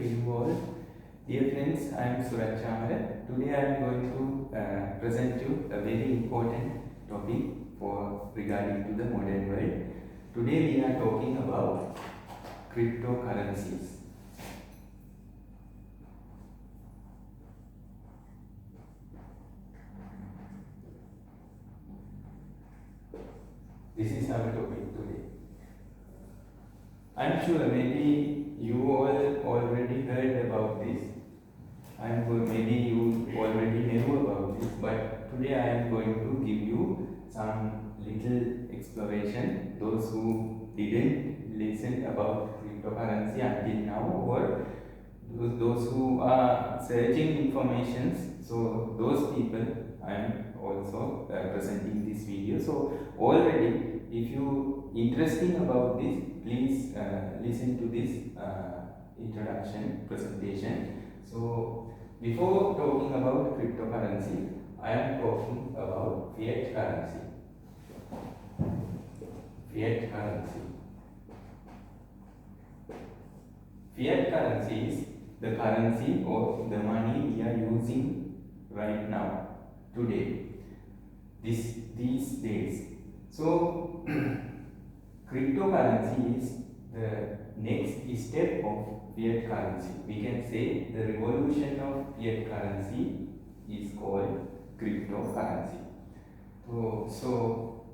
to you all. Dear friends, I am Suraj Chamara. Today I am going to present you a very important topic for regarding to the modern world. Today we are talking about cryptocurrencies. This is our topic today. I am sure maybe you all already heard about this. Maybe you already knew about this, but today I am going to give you some little exploration. Those who didn't listen about cryptocurrency until now, or those who are searching information, so those people I am also presenting this video. So already, if you interesting about this, please listen to this introduction presentation. So before talking about cryptocurrency, I am talking about fiat currency. Fiat currency. Fiat currency is the currency or the money we are using right now, today, these days. So cryptocurrency is the next step of fiat currency. We can say the revolution of fiat currency is called cryptocurrency. So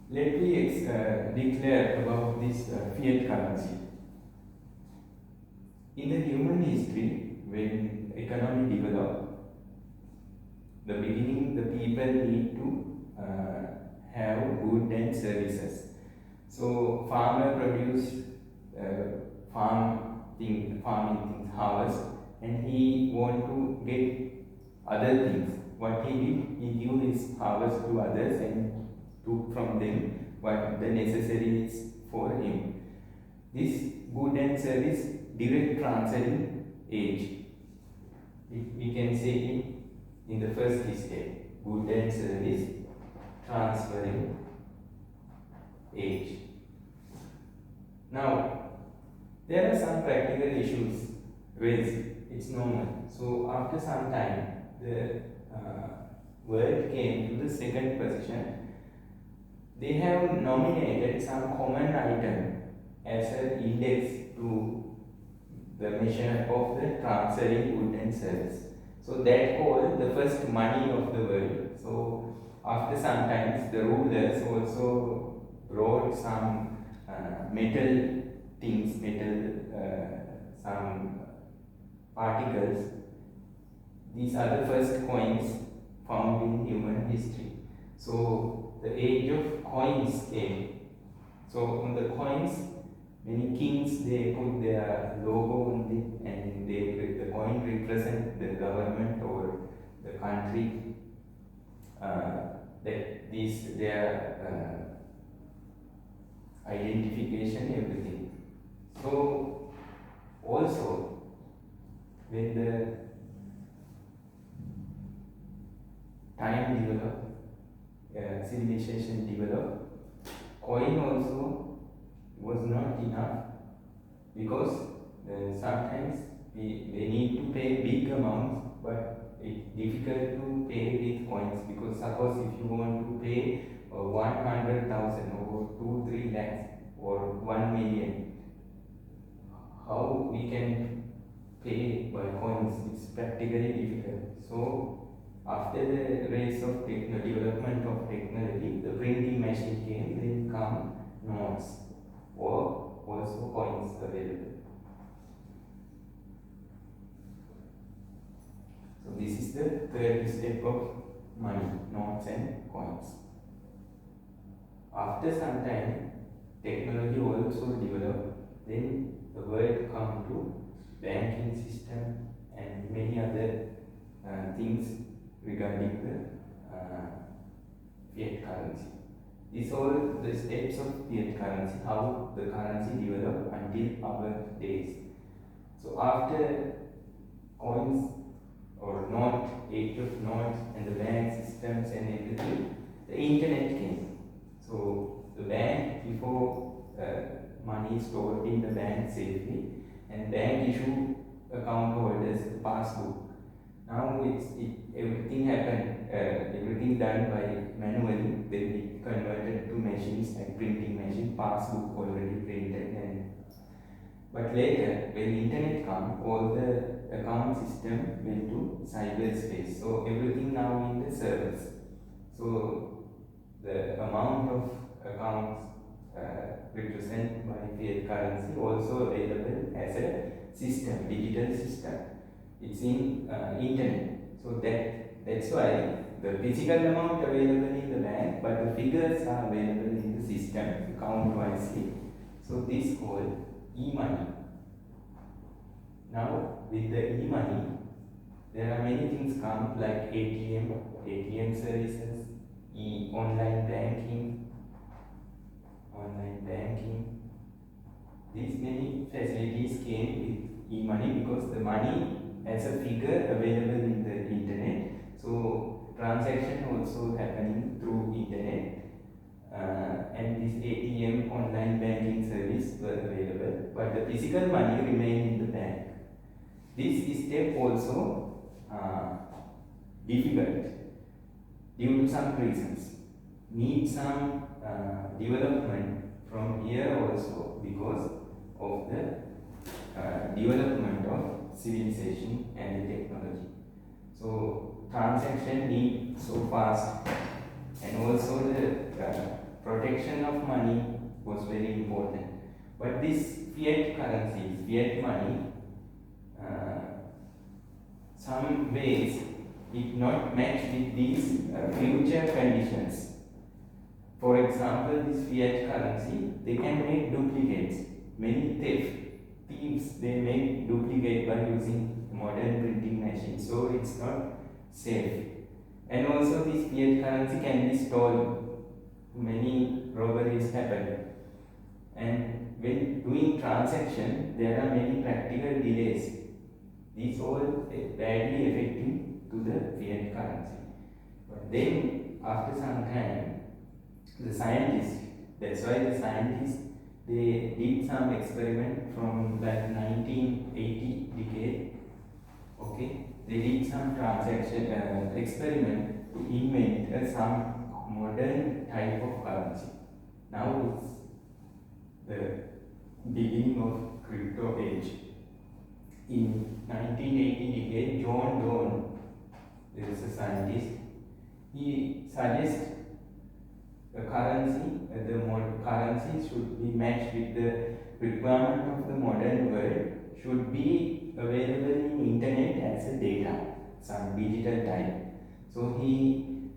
let me declare about this fiat currency. In the human history, when economy developed, the beginning the people need to have goods and services. So farmer produced farming things, harvest, and he want to get other things. What he did, he gave his harvest to others and took from them what the necessary is for him. This good and service direct transferring age. We can say it in the first step, good and service transferring age. Now, there are some practical issues raised. It's normal. So after some time, the world came to the second position. They have nominated some common item as an index to the measure of the transferring good and service. So that called the first money of the world. So after some times, the rulers also brought some metal things, some particles. These are the first coins found in human history. So the age of coins came. So on the coins, many kings, they put their logo on it, and the coin represent the government or the country. Their identification, everything. So also when the time developed, civilization developed, coin also was not enough, because sometimes they need to pay big amounts, but it's difficult to pay with coins, because suppose if you want to pay 100,000 or 2-3 lakhs or 1 million, how we can pay by coins? It's practically difficult. So after the rise of development of technology, the printing machine came, then come notes or also coins available. So this is the third step of money, notes and coins. After some time, technology also developed, then the world come to banking system and many other things regarding the fiat currency. These all the steps of fiat currency, how the currency developed until our days. So after coins or note, age of notes and the bank systems and everything, the internet came. So the bank, before money stored in the bank safely, and bank issue account holders passbook. Now everything happened, everything done by manually, then it converted to machines like printing machine, passbook already printed. And but later, when internet come, all the account system went to cyberspace. So everything now in the servers. So the amount of accounts represented by fiat currency also available as a system, digital system. It's in internet. So that's why the physical amount available in the bank, but the figures are available in the system account wisely. So this called e-money. Now with the e-money, there are many things come like ATM services, online banking. These many facilities came with e-money because the money as a figure available in the internet. So transaction also happening through internet, and this ATM online banking service were available, but the physical money remained in the bank. This step also difficult due to some reasons. Need some development from here also because of the development of civilization and the technology. So transaction need so fast, and also the protection of money was very important. But this fiat currencies, fiat money, some ways it not match with these future conditions. For example, this fiat currency, they can make duplicates. Many thieves, they make duplicate by using modern printing machines. So it's not safe. And also this fiat currency can be stolen. Many robberies happen. And when doing transaction, there are many practical delays. These all badly affecting to the fiat currency. But then after some time, the scientists, that's why the scientists, they did some experiment from like 1980 decade. Okay, they did some transaction experiment to invent some modern type of currency. Now it's the beginning of crypto age. In 1980 decade, John Donne, there is a scientist, he suggests the currency, currency should be matched with the requirement of the modern world, should be available in internet as a data, some digital type. So he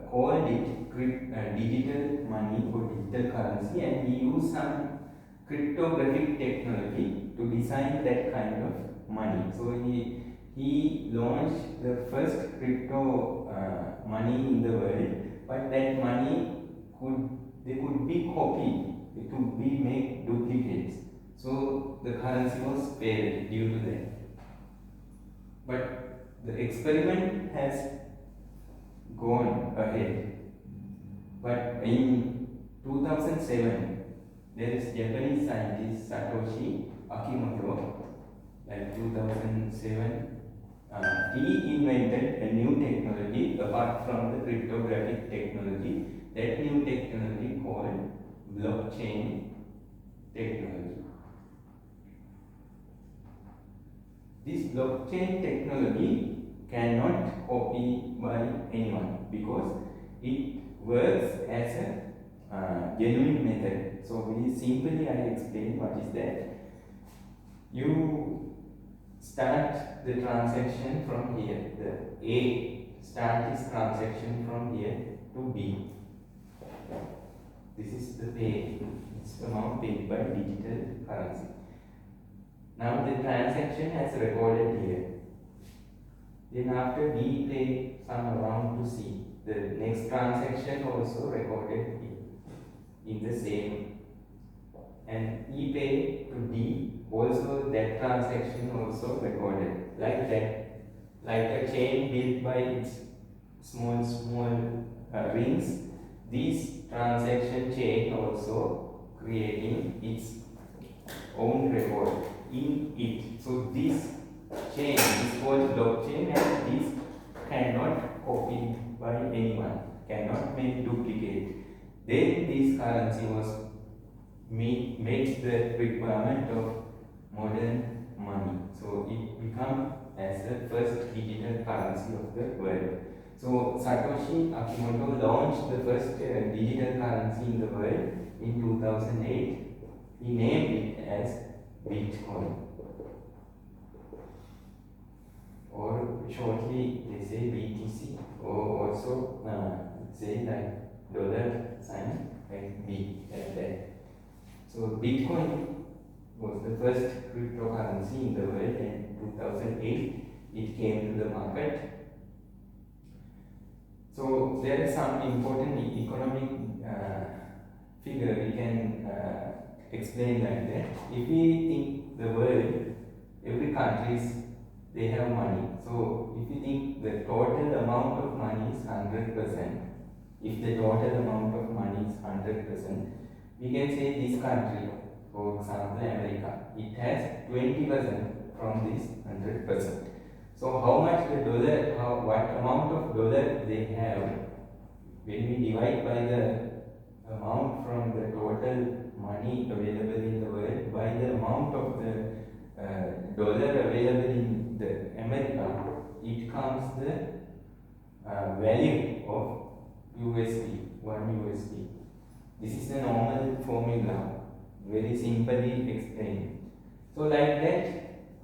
called it digital money or digital currency, and he used some cryptographic technology to design that kind of money. So he launched the first crypto money in the world, but that money could be copied, it could be made duplicates. So the currency was failed due to that. But the experiment has gone ahead. But in 2007, there is Japanese scientist Satoshi Akimoto, like 2007, he invented a new technology apart from the cryptographic technology. That new technology called blockchain technology. This blockchain technology cannot copy by anyone because it works as a genuine method. So I explain what is that. You start the transaction from here. The A start this transaction from here to B. This is the pay. It's amount paid by digital currency. Now the transaction has recorded here. Then after B pay some amount to C. The next transaction also recorded here in the same. And E pay to D, also that transaction also recorded. Like that. Like a chain built by its small rings. This transaction chain also creating its own record. in it. So this chain is called blockchain, and this cannot copy by anyone, cannot make duplicate. Then this currency was meets the requirement of modern money. So it became as the first digital currency of the world. So Satoshi Nakamoto launched the first digital currency in the world in 2008. He named it as Bitcoin, or shortly they say BTC, or also say like dollar sign like B like that. So Bitcoin was the first cryptocurrency in the world, and in 2008 it came to the market. So there is some important economic figure we can explain like that. If we think the world, every countries they have money. So if you think the total amount of money is 100%, if the total amount of money is 100%, we can say this country, for example America, it has 20% from this 100%. So how much the dollar, what amount of dollar they have, when we divide by the amount from the total money available in the world by the amount of the dollar available in the America, it comes the value of USD, 1 USD. This is the normal formula, very simply explained. So like that,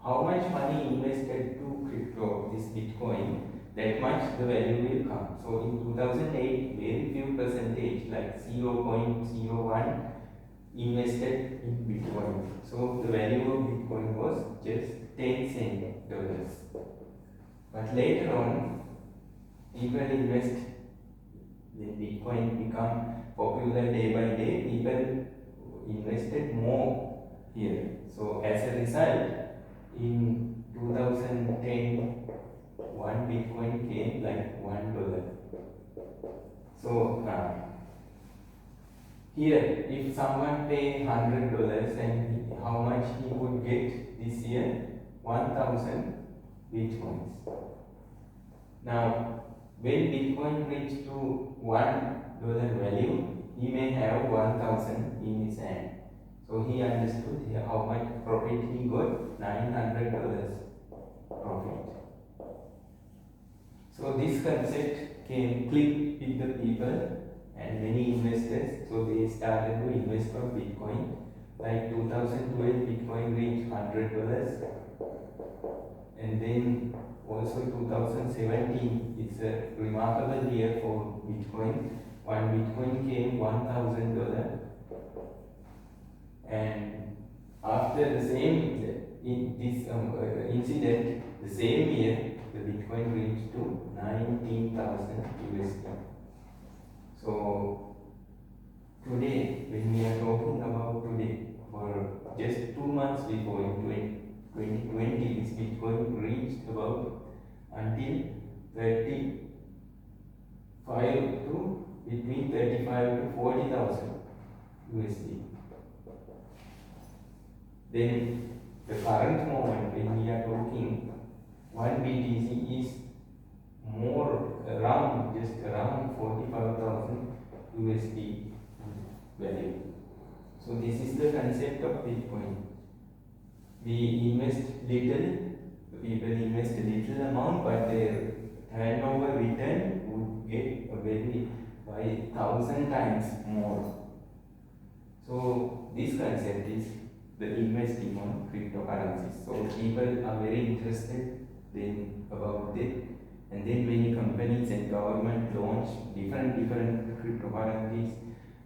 how much money invested to crypto, this Bitcoin, that much the value will come. So in 2008, very few percentage, like 0.01 invested in Bitcoin. So the value of Bitcoin was just 10 cent dollars. But later on, people invest, the Bitcoin become popular day by day, people invested more here. So as a result, in 2010, one Bitcoin came like $1. So here, if someone pay $100, and how much he would get this year? 1,000 Bitcoins. Now, when Bitcoin reached to $1 value, he may have 1,000 in his hand. So he understood how much profit he got, $900 profit. So this concept came click with the people and many investors. So they started to invest on Bitcoin. Like 2012, Bitcoin reached $100, and then also 2017, it's a remarkable year for Bitcoin. One Bitcoin came $1,000, and after the same incident, the same year, the Bitcoin reached to 19,000 USD. So today, when we are talking about today, for just 2 months before, in 2020, this Bitcoin reached about until 35 to between 35 to 40,000 USD. Then the current moment when we are talking, 1 BTC is more around, just around 45,000 USD value. So this is the concept of Bitcoin. We invest little, people invest a little amount, but their turnover return would get a very by 1,000 times more. So this concept is the investing on cryptocurrencies. So people are very interested then about it, and then many companies and government launch different cryptocurrencies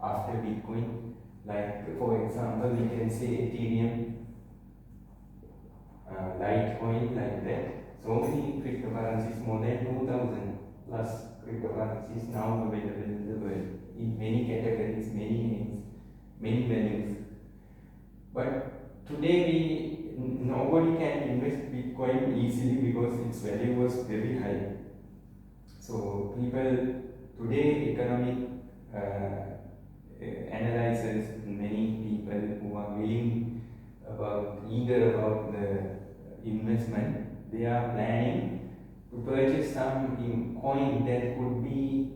after Bitcoin. Like for example, we can say Ethereum, Litecoin, like that. So many cryptocurrencies, more than 2,000 plus cryptocurrencies now available in the world in many categories, many names, many values. But today nobody can invest Bitcoin easily because its value was very high. So people today, economic analyzers, many people who are willing about eager eager about the investment. They are planning to purchase some coin that could be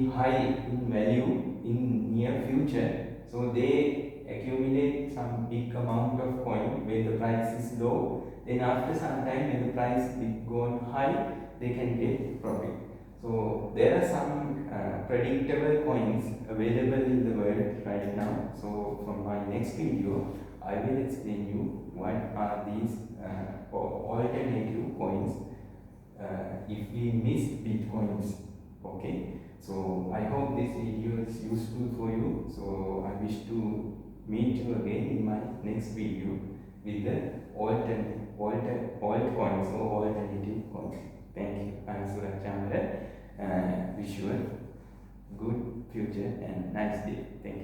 high in value in near future. So they accumulate some big amount of coin when the price is low. Then after some time when the price is gone high, they can get profit. So there are some predictable coins available in the world right now. So from my next video, I will explain you what are these alternative coins if we miss bitcoins. Okay. So I hope this video is useful for you. So I wish to meet you again in my next video with the altcoins or alternative coins. Thank you. I'm Suraj Chamara. Wish you a good future and nice day. Thank you.